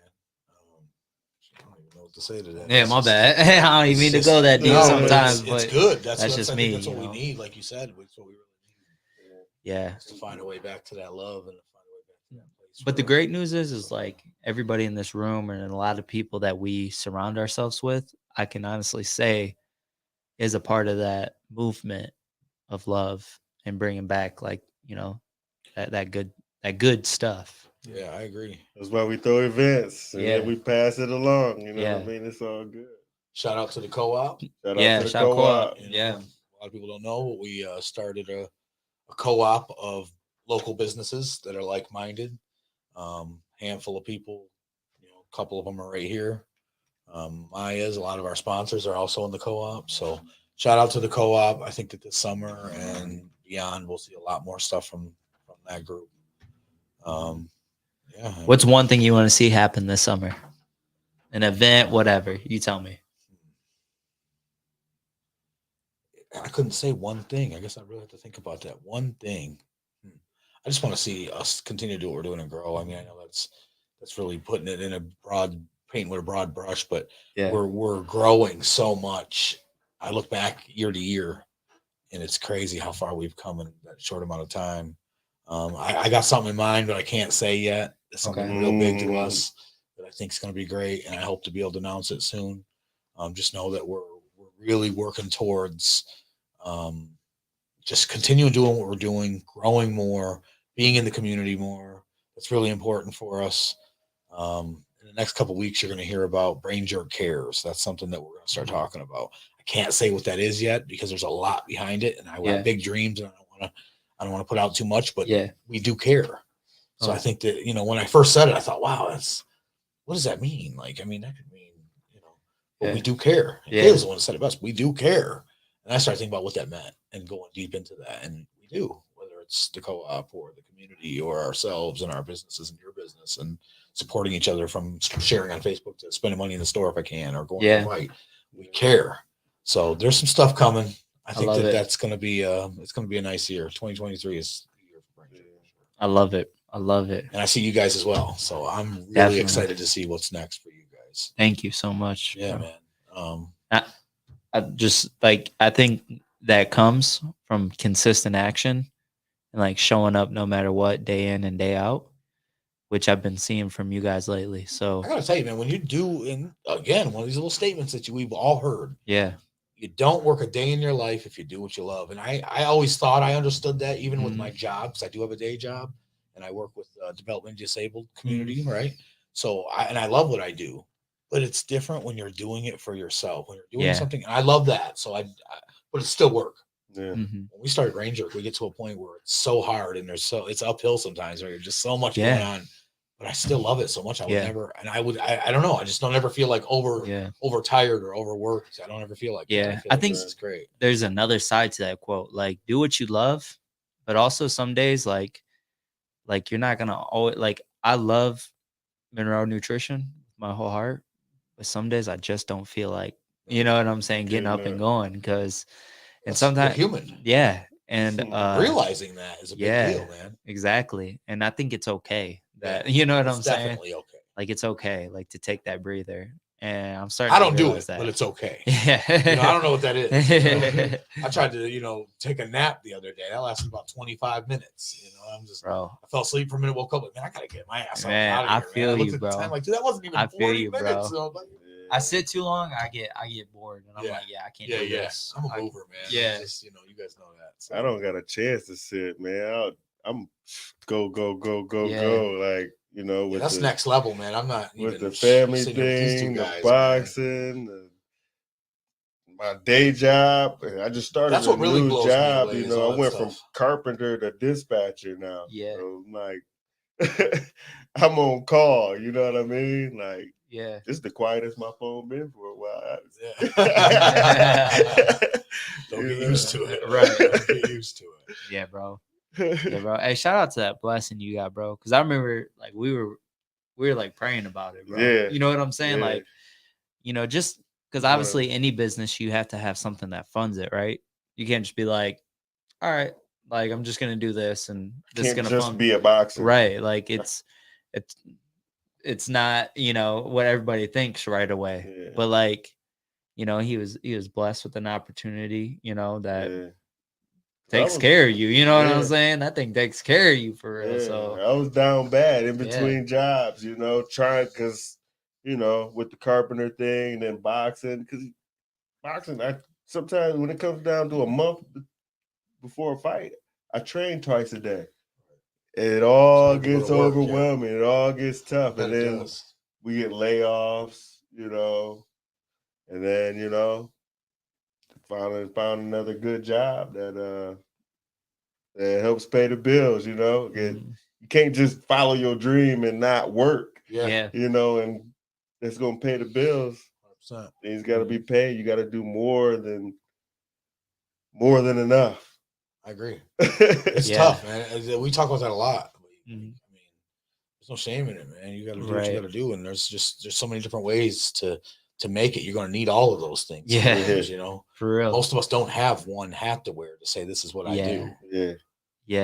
I don't even know what to say to that. Yeah, my bad. I don't even mean to go that deep sometimes, it's but good. That's just I me. think that's what we need, like you said. That's what we really need. Yeah. To find a way back to that love and to find a way back to that place. But the great news is like everybody in this room and a lot of people that we surround ourselves with, I can honestly say, is a part of that movement of love and bringing back, like, you know, that good stuff. Yeah, I agree. That's why we throw events and then we pass it along. You know what I mean? It's all good. Shout out to the co-op. Shout out to the co-op. Yeah. A lot of people don't know, but we started a co-op of local businesses that are like-minded. Handful of people, you know, a couple of them are right here. Maya's, a lot of our sponsors are also in the co-op. So shout out to the co-op. I think that this summer and beyond, we'll see a lot more stuff from that group. Yeah. What's one thing you want to see happen this summer? An event, whatever. You tell me. I couldn't say one thing. I guess I really have to think about that. One thing. I just want to see us continue to do what we're doing and grow. I mean, I know that's really putting it in a broad paint with a broad brush, but we're growing so much. I look back year to year, and it's crazy how far we've come in that short amount of time. I got something in mind, but I can't say yet. It's something real big to us that I think is going to be great, and I hope to be able to announce it soon. Just know that we're really working towards just continuing doing what we're doing, growing more, being in the community more. That's really important for us. In the next couple of weeks, you're going to hear about Brain Jerk Cares. That's something that we're going to start talking about. I can't say what that is yet because there's a lot behind it, and I have big dreams, and I don't want to put out too much, but we do care. So I think that, you know, when I first said it, I thought, wow, what does that mean? Like, I mean, that could mean, you know, but we do care. He was the one who said it best. We do care. And I started thinking about what that meant and going deep into that. And we do, whether it's the co-op or the community or ourselves and our businesses and your business, and supporting each other from sharing on Facebook to spending money in the store if I can, or going to a fight. We care. So there's some stuff coming. I think that's going to be it's going to be a nice year. 2023 is the year for Brain Trade. I love it. I love it. And I see you guys as well. So I'm really excited to see what's next for you guys. Thank you so much. Yeah, man. I just like, I think that comes from consistent action and like showing up no matter what, day in and day out, which I've been seeing from you guys lately. So I gotta tell you, man, when you do, and again, one of these little statements that we've all heard. Yeah. You don't work a day in your life if you do what you love. And I always thought I understood that, even with my jobs. I do have a day job, and I work with development disabled community, right? So I love what I do, but it's different when you're doing it for yourself. When you're doing something, and I love that. So but it's still work. Yeah. When we started Ranger, we get to a point where it's so hard, and it's uphill sometimes, where you're just so much going on. But I still love it so much. I would never, and I don't know. I just don't ever feel like overtired or overworked. I don't ever feel like that. I think it's great. There's another side to that quote. Like, do what you love, but also some days, like you're not gonna always, like, I love Monroe nutrition with my whole heart, but some days I just don't feel like, you know what I'm saying, getting up and going, because and sometimes human. Yeah. And realizing that is a big deal, man. Exactly. And I think it's okay that, you know what I'm saying? Definitely okay. Like, it's okay, like, to take that breather. And I'm starting. I don't do it, that. but it's okay. Yeah. I don't know what that is. I tried to, take a nap the other day. That lasted about 25 minutes. I'm just, I fell asleep for a minute, woke up, like, man, I gotta get my ass out of here. I feel you, bro. Time, like, dude, that wasn't even 40 minutes. So like, I sit too long, I get bored, and I'm like, I can't do this. I'm a mover, man. Yeah. Just, you guys know that. So. I don't got a chance to sit, man. I'm go. Like, with that's next level, man. I'm not with the family thing, the boxing, my day job. I just started a new job. I went from carpenter to dispatcher now. Yeah. So like, I'm on call. You know what I mean? Like, this is the quietest my phone been for a while. Don't get used to it. Right. Don't get used to it. Yeah, bro. Yeah, bro. Hey, shout out to that blessing you got, bro. Because I remember, like, we were like praying about it, bro. Yeah. You know what I'm saying? Like, just because obviously any business, you have to have something that funds it, right? You can't just be like, all right, like, I'm just gonna do this, and this is gonna just be a boxer, right? Like, it's not, what everybody thinks right away. Yeah. But like, he was blessed with an opportunity, that takes care of you. You know what I'm saying? That thing takes care of you for real. So I was down bad in between jobs, trying, because, with the carpenter thing and then boxing, because boxing, sometimes when it comes down to a month before a fight, I train twice a day. It all gets overwhelming. It all gets tough. And then we get layoffs, and then, found another good job that helps pay the bills, You can't just follow your dream and not work. Yeah. And it's gonna pay the bills. 100%. Things gotta be paid. You gotta do more than enough. I agree. It's tough, man. We talk about that a lot. I mean, there's no shame in it, man. You gotta do what you gotta do, and there's so many different ways to make it. You're gonna need all of those things. Yeah, for real. Most of us don't have one hat to wear to say this is what I do. Yeah.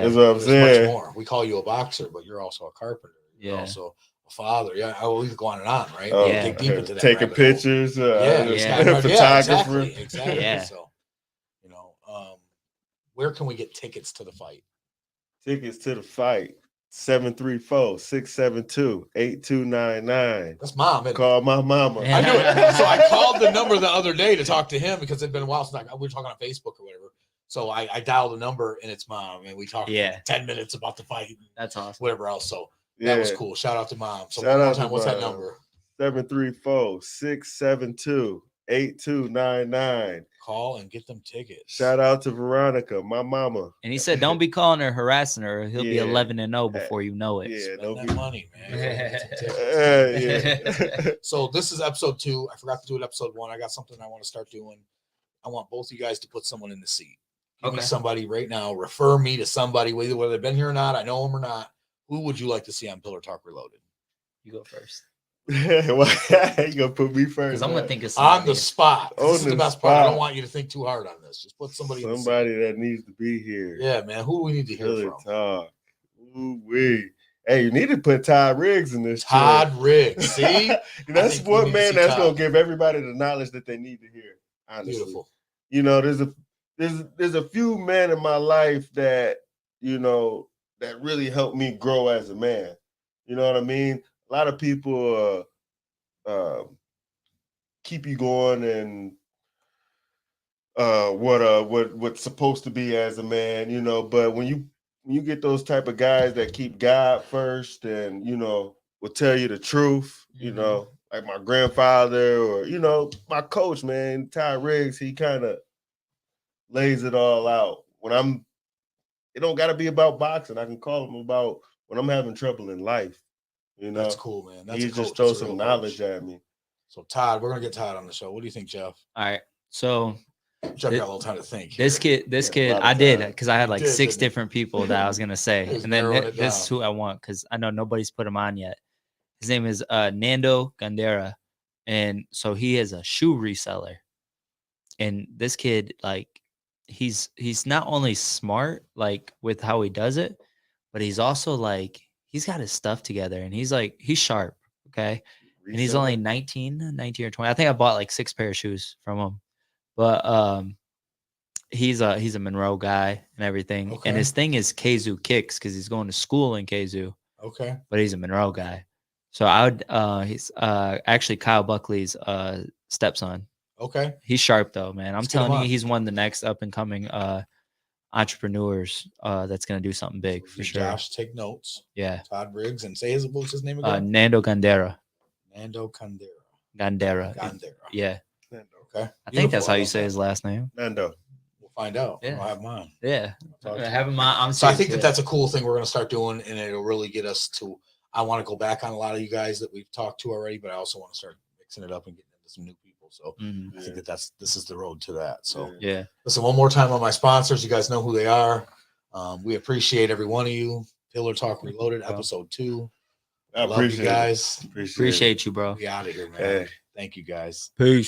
That's what I'm saying. Much more. We call you a boxer, but you're also a carpenter. You're also a father. Yeah, I will go on and on, right? Dig deep into that. Taking pictures. Photographer. Exactly. Yeah. So, where can we get tickets to the fight? Tickets to the fight. 734-672-8299. That's mom. Call my mama. I knew it. So I called the number the other day to talk to him because it'd been a while since we were talking on Facebook or whatever. So I dialed the number and it's mom, and we talked 10 minutes about the fight. That's awesome. Whatever else. So that was cool. Shout out to mom. So Shout one more out time, to what's that mom. number? 734-672-8299. Call and get them tickets. Shout out to Veronica, my mama. And he said, don't be calling her, harassing her. He'll be 11-0 before you know it. Yeah, Spend that money, man. Yeah. So this is episode 2. I forgot to do it episode 1. I got something I want to start doing. I want both of you guys to put someone in the seat. Give me Okay. somebody right now. Refer me to somebody, whether they've been here or not. I know them or not. Who would you like to see on Pillar Talk Reloaded? You go first. Why you gonna put me first? Because I'm gonna think of On somebody. the spot. 'Cause On this is the the best part. I don't spot. want you to think too hard on this. Just put somebody in the Somebody scene. that needs to be here. Yeah, man. Who do we need to hear Pillar from? Talk. Ooh-wee. Hey, you need to put Todd Riggs in this. Todd Riggs. See? That's think we one need to man see that's Todd. gonna give everybody the knowledge that they need to hear. Honestly. Beautiful. You know, there's a few men in my life that, you know, that really helped me grow as a man. You know what I mean? A lot of people keep you going and what's supposed to be as a man, you know, but when you get those type of guys that keep God first and, you know, will tell you the truth, you know, like my grandfather or, you know, my coach, man, Ty Riggs, he kind of lays it all out. It don't got to be about boxing. I can call him about when I'm having trouble in life, you know. That's cool, man. That's he a coach. just throws That's a some real knowledge coach. at me. So Todd, we're gonna get Todd on the show. What do you think, Jeff? All right. So Jeff got a little time to think. this here. kid, a lot I of did time. because I had like did, 6 didn't you? different people that I was gonna say, Just and then narrowing it this is down. who I want because I know nobody's put him on yet. His name is Nando Gandera, and so he is a shoe reseller. And this kid, like, he's not only smart, like with how he does it, but he's also like he's got his stuff together, and he's sharp, okay. And he's only 19 or 20. I think I bought like 6 pair of shoes from him, but he's a Monroe guy and everything. Okay. And his thing is Kazoo kicks because he's going to school in Kazoo, Okay. but he's a Monroe guy. So I would he's actually Kyle Buckley's stepson. Okay. He's sharp though, man. I'm Let's get him telling you, on. he's one of the next up and coming entrepreneurs that's gonna do something big for sure. Josh, take notes. Yeah. Todd Riggs, and say what's his name again? Nando Gandera. Nando Gandera. Gandera. Yeah. Okay. I think that's how you love say that. his last name. Nando. We'll find out. Yeah. We'll have him on. Yeah. Talk to Have him on. So I think that's a cool thing we're going to start doing, and it'll really get us to. I want to go back on a lot of you guys that we've talked to already, but I also want to start mixing it up and getting into some new people. So I think this is the road to that. So yeah. Listen, one more time on my sponsors. You guys know who they are. We appreciate every one of you. Pillar Talk Reloaded, episode 2. I love you guys. Appreciate Appreciate you, bro. We out of here, man. Hey. Thank you, guys. Peace.